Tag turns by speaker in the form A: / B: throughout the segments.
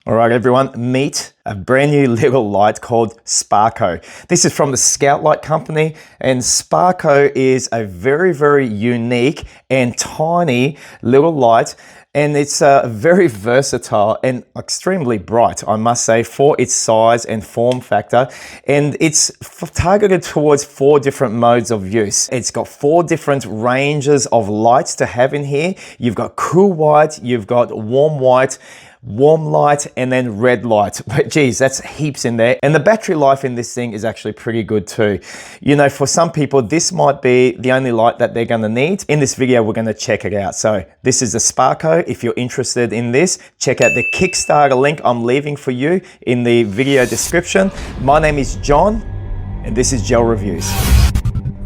A: All right, everyone, meet a brand new little light called SparkO. This is from the Scoutlite company, and SparkO is a very, very unique and tiny little light, and it's very versatile and extremely bright, I must say, for its size and form factor. And it's targeted towards 4 different modes of use. It's got 4 different ranges of lights to have in here. You've got cool white, you've got warm white, warm light, and then red light. But geez, that's heaps in there. And the battery life in this thing is actually pretty good too. You know, for some people, this might be the only light that they're gonna need. In this video, we're gonna check it out. So this is the SparkO. If you're interested in this, check out the Kickstarter link I'm leaving for you in the video description. My name is John, and this is Gel Reviews.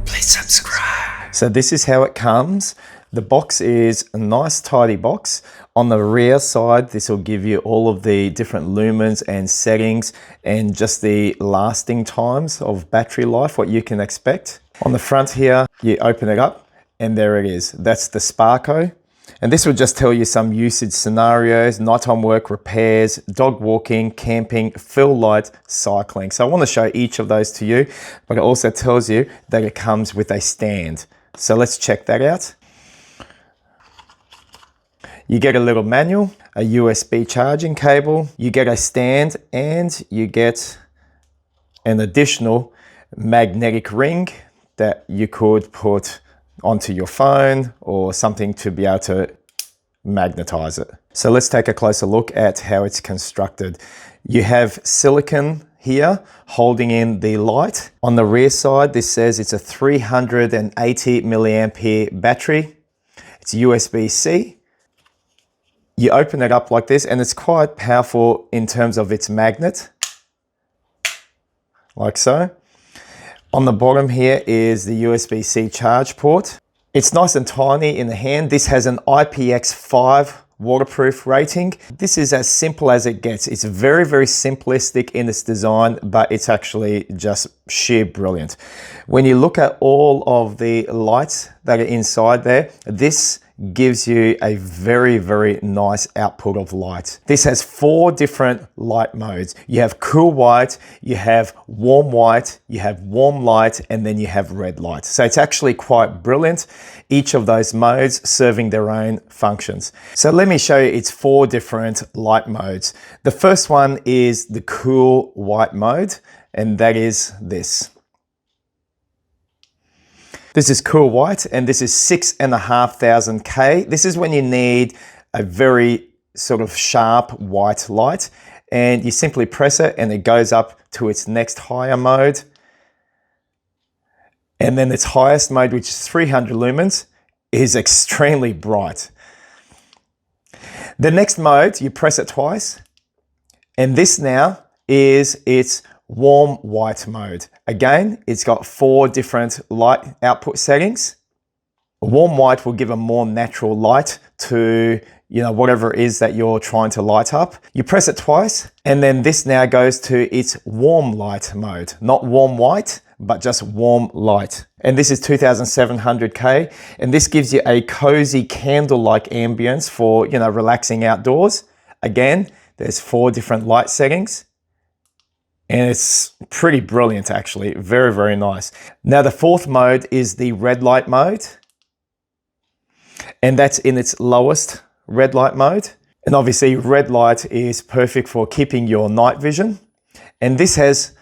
A: Please subscribe. So this is how it comes. The box is a nice tidy box. On the rear side, this will give you all of the different lumens and settings and just the lasting times of battery life, what you can expect. On the front here, you open it up and there it is. That's the SparkO. And this will just tell you some usage scenarios, nighttime work, repairs, dog walking, camping, fill light, cycling. So I want to show each of those to you, but it also tells you that it comes with a stand. So let's check that out. You get a little manual, a USB charging cable, you get a stand, and you get an additional magnetic ring that you could put onto your phone or something to be able to magnetize it. So let's take a closer look at how it's constructed. You have silicon here holding in the light. On the rear side, this says it's a 380 milliampere battery. It's USB-C. You open it up like this, and it's quite powerful in terms of its magnet, like so. On the bottom here is the USB-C charge port. It's nice and tiny in the hand. This has an IPX5 waterproof rating. This is as simple as it gets. It's very, very simplistic in its design, but it's actually just sheer brilliant. When you look at all of the lights that are inside there, this gives you a very, very nice output of light. This has 4 different light modes. You have cool white, you have warm white, you have warm light, and then you have red light. So it's actually quite brilliant, each of those modes serving their own functions. So let me show you its 4 different light modes. The first one is the cool white mode, and that is this. This is cool white, and this is 6,500 K. This is when you need a very sort of sharp white light, and you simply press it and it goes up to its next higher mode. And then its highest mode, which is 300 lumens, is extremely bright. The next mode, you press it twice, and this now is its warm white mode. Again, it's got 4 different light output settings. Warm white will give a more natural light to, you know, whatever it is that you're trying to light up. You press it twice, and then this now goes to its warm light mode. Not warm white, but just warm light. And this is 2,700 K, and this gives you a cozy candle-like ambience for, you know, relaxing outdoors. Again, there's 4 different light settings. And it's pretty brilliant, actually. Very, very nice. Now, the 4th mode is the red light mode. And that's in its lowest red light mode. And obviously, red light is perfect for keeping your night vision. And this has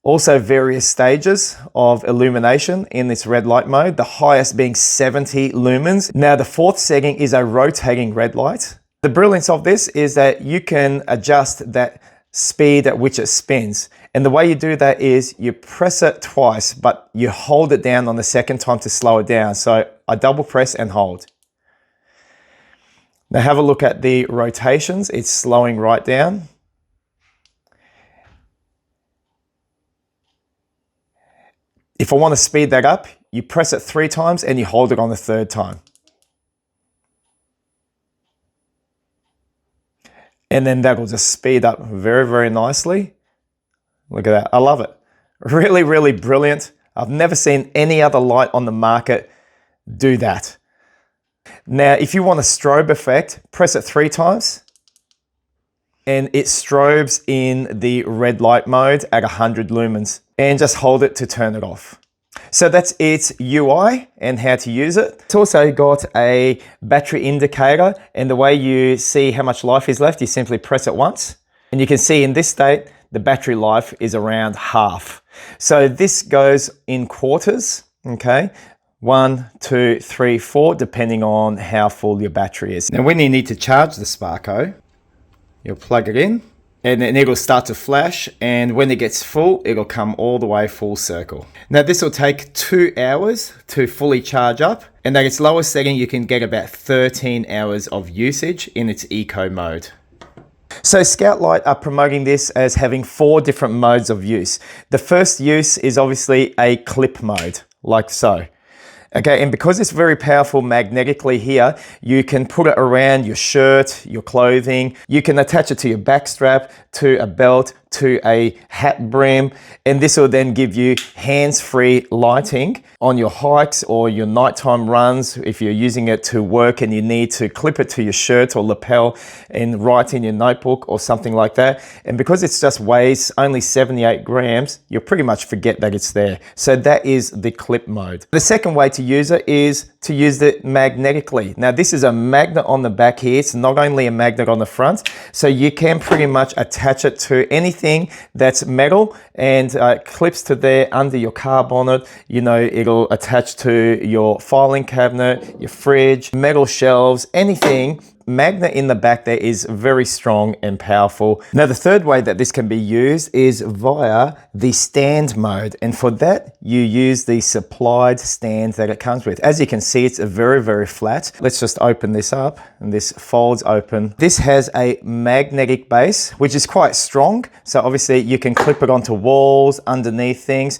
A: also various stages of illumination in this red light mode, the highest being 70 lumens. Now, the 4th setting is a rotating red light. The brilliance of this is that you can adjust that speed at which it spins. And the way you do that is you press it twice, but you hold it down on the second time to slow it down. So I double press and hold. Now have a look at the rotations. It's slowing right down. If I want to speed that up, you press it 3 times and you hold it on the 3rd time. And then that will just speed up very, very nicely. Look at that. I love it. Really, really brilliant. I've never seen any other light on the market do that. Now, if you want a strobe effect, press it 3 times. and it strobes in the red light mode at 100 lumens, and just hold it to turn it off. So that's its UI and how to use it. It's also got a battery indicator, and the way you see how much life is left, you simply press it once. And you can see in this state, the battery life is around half. So this goes in quarters, okay? 1, 2, 3, 4, depending on how full your battery is. Now when you need to charge the SparkO, you'll plug it in, and then it'll start to flash, and when it gets full, it'll come all the way full circle. Now this will take 2 hours to fully charge up, and at its lowest setting, you can get about 13 hours of usage in its eco mode. So Scoutlite are promoting this as having 4 different modes of use. The first use is obviously a clip mode, like so. Okay, and because it's very powerful magnetically here, you can put it around your shirt, your clothing. You can attach it to your back strap, to a belt, to a hat brim, and this will then give you hands-free lighting on your hikes or your nighttime runs. If you're using it to work and you need to clip it to your shirt or lapel and write in your notebook or something like that. And because it just weighs only 78 grams, you'll pretty much forget that it's there. So that is the clip mode. The second way to use it is to use it magnetically. Now this is a magnet on the back here. It's not only a magnet on the front, so you can pretty much attach it to anything that's metal, and clips to there under your car bonnet. You know, it'll attach to your filing cabinet, your fridge, metal shelves, anything. Magnet in the back there is very strong and powerful. Now the third way that this can be used is via the stand mode, and for that you use the supplied stand that it comes with. As you can see, it's very flat. Let's just open this up, and this folds open. This has a magnetic base which is quite strong, so obviously you can clip it onto walls, underneath things,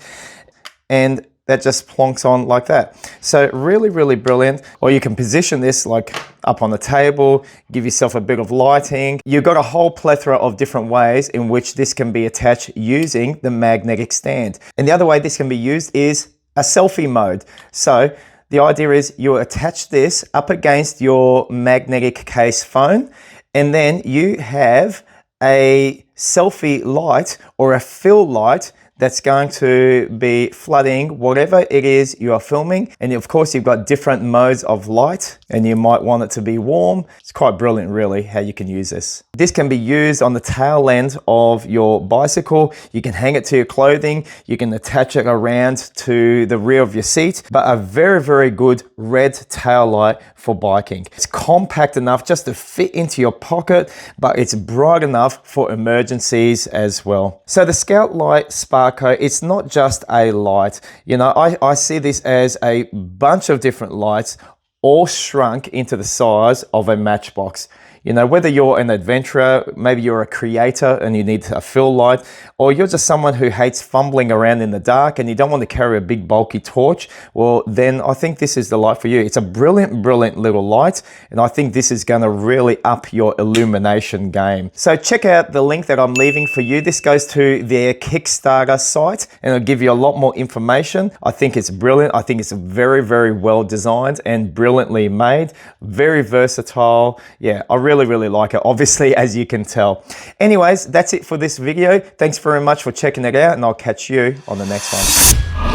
A: and that just plonks on like that. So really brilliant. Or you can position this like up on the table, give yourself a bit of lighting. You've got a whole plethora of different ways in which this can be attached using the magnetic stand. And the other way this can be used is a selfie mode. So the idea is you attach this up against your magnetic case phone, and then you have a selfie light or a fill light that's going to be flooding whatever it is you are filming. And of course, you've got different modes of light, and you might want it to be warm. It's quite brilliant, really, how you can use this. This can be used on the tail end of your bicycle. You can hang it to your clothing. You can attach it around to the rear of your seat, but a very good red tail light for biking. It's compact enough just to fit into your pocket, but it's bright enough for emergencies as well. So the Scoutlite SparkO, it's not just a light. You know, I see this as a bunch of different lights all shrunk into the size of a matchbox. You know, whether you're an adventurer, maybe you're a creator and you need a fill light, or you're just someone who hates fumbling around in the dark and you don't want to carry a big bulky torch, well, then I think this is the light for you. It's a brilliant little light, and I think this is going to really up your illumination game. So check out the link that I'm leaving for you. This goes to their Kickstarter site, and it'll give you a lot more information. I think it's brilliant. I think it's very well designed and brilliantly made. Very versatile. Yeah, I really like it, obviously, as you can tell. Anyways, that's it for this video. Thanks very much for checking it out, and I'll catch you on the next one.